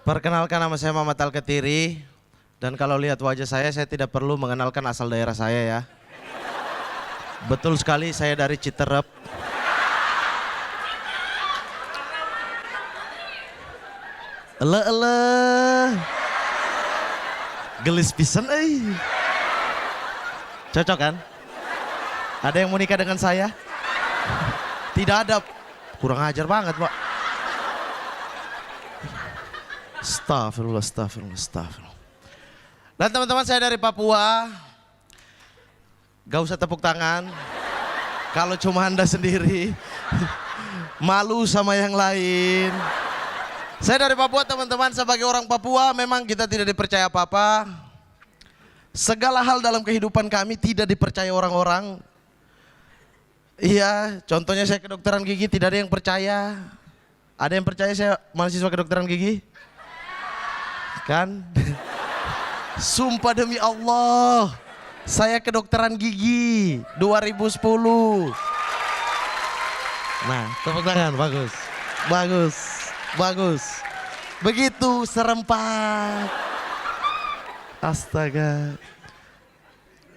Perkenalkan, nama saya Muhammad Al-Ketiri. Dan kalau lihat wajah saya tidak perlu mengenalkan asal daerah saya ya. Betul sekali, saya dari Citerep. Ele. Gelis pisan euy. Cocok kan? Ada yang mau nikah dengan saya? Tidak ada. Kurang ajar banget, Pak. Astagfirullah. Dan teman-teman, saya dari Papua. Gak usah tepuk tangan. Kalau cuma Anda sendiri. Malu sama yang lain. Saya dari Papua, teman-teman. Sebagai orang Papua memang kita tidak dipercaya apa-apa. Segala hal dalam kehidupan kami tidak dipercaya orang-orang. Iya, contohnya saya kedokteran gigi tidak ada yang percaya. Ada yang percaya saya mahasiswa kedokteran gigi? Kan? Sumpah demi Allah, saya kedokteran gigi 2010. Nah, tepuk tangan, bagus. Begitu serempak. Astaga.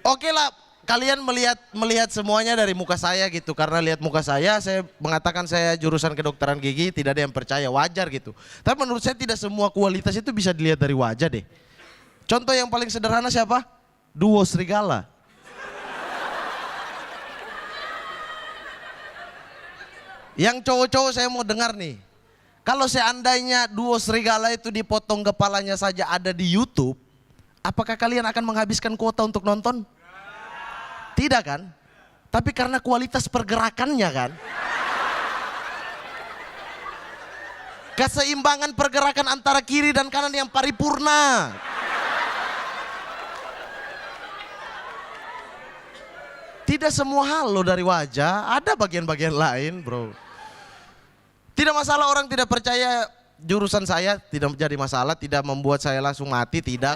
Oke lah, kalian melihat semuanya dari muka saya gitu. Karena lihat muka saya mengatakan saya jurusan kedokteran gigi, tidak ada yang percaya, wajar gitu. Tapi menurut saya tidak semua kualitas itu bisa dilihat dari wajah deh. Contoh yang paling sederhana siapa? Duo serigala. Yang cowok-cowok saya mau dengar nih. Kalau seandainya duo serigala itu dipotong kepalanya saja ada di YouTube, apakah kalian akan menghabiskan kuota untuk nonton? Tidak kan? Tapi karena kualitas pergerakannya kan? Keseimbangan pergerakan antara kiri dan kanan yang paripurna. Tidak semua hal loh dari wajah, ada bagian-bagian lain bro. Tidak masalah orang tidak percaya jurusan saya, tidak menjadi masalah, tidak membuat saya langsung mati, tidak.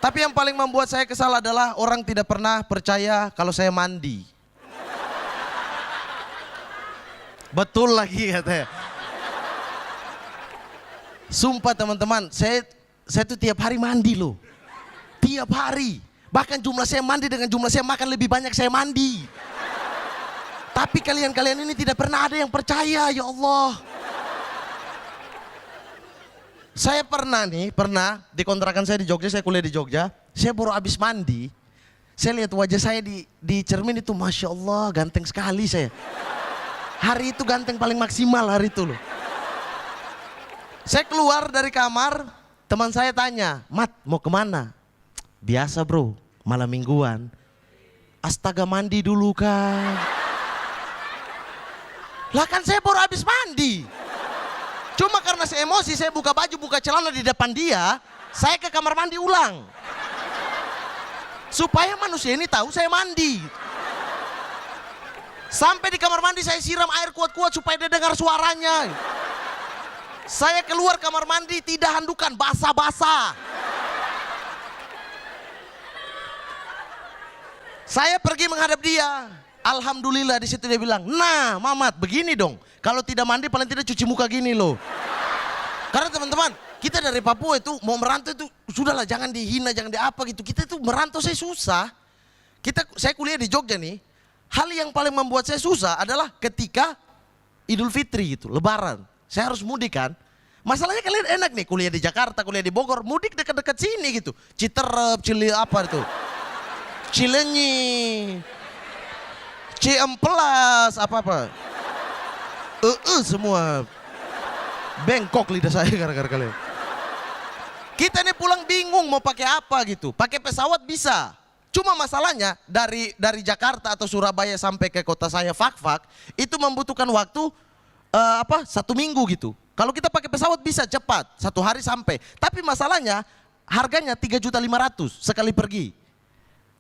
Tapi yang paling membuat saya kesal adalah orang tidak pernah percaya kalau saya mandi. Betul lagi katanya. Sumpah teman-teman, saya tuh tiap hari mandi loh. Tiap hari. Bahkan jumlah saya mandi dengan jumlah saya makan lebih banyak saya mandi. Tapi kalian-kalian ini tidak pernah ada yang percaya, ya Allah. Saya pernah di kontrakan saya di Jogja, saya kuliah di Jogja, saya baru habis mandi, saya lihat wajah saya di cermin itu, Masya Allah ganteng sekali saya. Hari itu ganteng paling maksimal hari itu loh. Saya keluar dari kamar, teman saya tanya, Mat mau kemana? Biasa bro, malam mingguan. Astaga, mandi dulu kan. Lah kan saya baru habis mandi. Cuma karena saya emosi, saya buka baju, buka celana di depan dia, saya ke kamar mandi ulang. Supaya manusia ini tahu saya mandi. Sampai di kamar mandi saya siram air kuat-kuat supaya dia dengar suaranya. Saya keluar kamar mandi tidak handukan, basah-basah. Saya pergi menghadap dia. Alhamdulillah di situ dia bilang, nah Mamat begini dong. Kalau tidak mandi paling tidak cuci muka gini loh. Karena teman-teman, kita dari Papua itu mau merantau itu sudahlah, jangan dihina, jangan diapa gitu. Kita itu merantau saya susah. Saya kuliah di Jogja nih. Hal yang paling membuat saya susah adalah ketika Idul Fitri gitu, Lebaran. Saya harus mudik kan. Masalahnya kalian enak nih kuliah di Jakarta, kuliah di Bogor, mudik dekat-dekat sini gitu. Citerep, apa itu? Cilenyi. Ciemplas, apa-apa. Semua. Bengkok lidah saya gara-gara kalian. Kita ini pulang bingung mau pakai apa gitu. Pakai pesawat bisa. Cuma masalahnya dari Jakarta atau Surabaya sampai ke kota saya Fakfak itu membutuhkan waktu 1 minggu gitu. Kalau kita pakai pesawat bisa cepat, 1 hari sampai. Tapi masalahnya harganya 3.500.000 sekali pergi.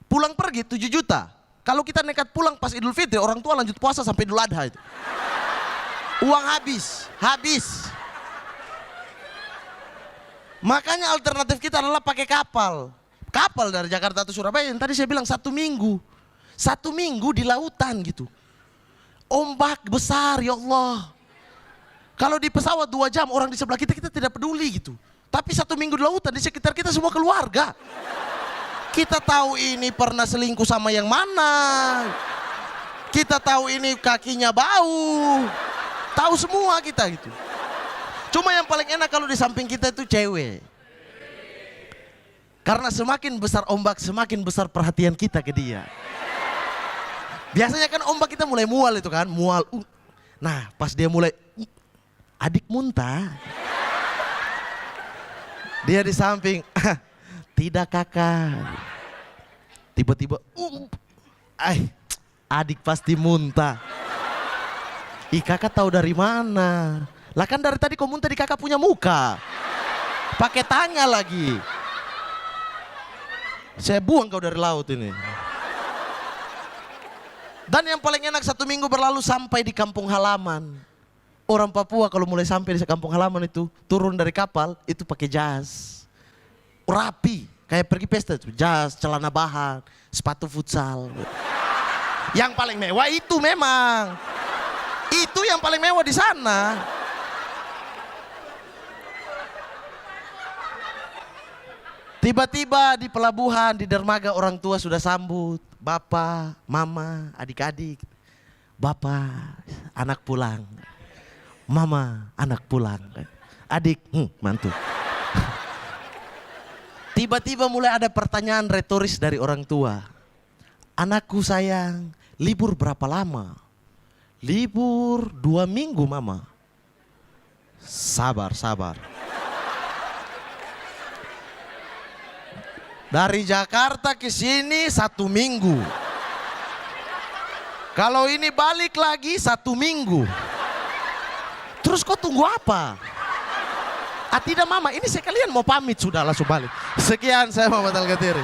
Pulang pergi 7 juta. Kalau kita nekat pulang pas Idul Fitri, orang tua lanjut puasa sampai Idul Adha itu. Uang habis. Makanya alternatif kita adalah pakai kapal. Kapal dari Jakarta atau Surabaya yang tadi saya bilang 1 minggu. 1 minggu di lautan gitu. Ombak besar, ya Allah. Kalau di pesawat 2 jam orang di sebelah kita tidak peduli gitu. Tapi 1 minggu di lautan di sekitar kita semua keluarga. Kita tahu ini pernah selingkuh sama yang mana. Kita tahu ini kakinya bau. Tahu semua kita gitu. Cuma yang paling enak kalau di samping kita itu cewek. Karena semakin besar ombak, semakin besar perhatian kita ke dia. Biasanya kan ombak kita mulai mual itu kan, mual. Nah, pas dia mulai, adik muntah. Dia di samping, tidak kakak. Tiba-tiba, adik pasti muntah. Ih, kakak tahu dari mana? Lah kan dari tadi kau muntah di kakak punya muka. Pakai tanya lagi. Saya buang kau dari laut ini. Dan yang paling enak 1 minggu berlalu sampai di kampung halaman. Orang Papua kalau mulai sampai di kampung halaman itu turun dari kapal itu pakai jas. Rapi, kayak pergi pesta itu. Jas, celana bahan, sepatu futsal. Yang paling mewah itu memang. Itu yang paling mewah di sana. Tiba-tiba di pelabuhan, di dermaga orang tua sudah sambut. Bapak, mama, adik-adik. Bapak, anak pulang. Mama, anak pulang. Adik, mantu. Tiba-tiba mulai ada pertanyaan retoris dari orang tua. Anakku sayang, libur berapa lama? Libur 2 minggu mama. Sabar, sabar. Dari Jakarta ke sini 1 minggu. Kalau ini balik lagi 1 minggu. Terus kau tunggu apa? Ah tidak mama, ini sekalian mau pamit sudah langsung balik. Sekian, saya Muhammad Al-Gatiri.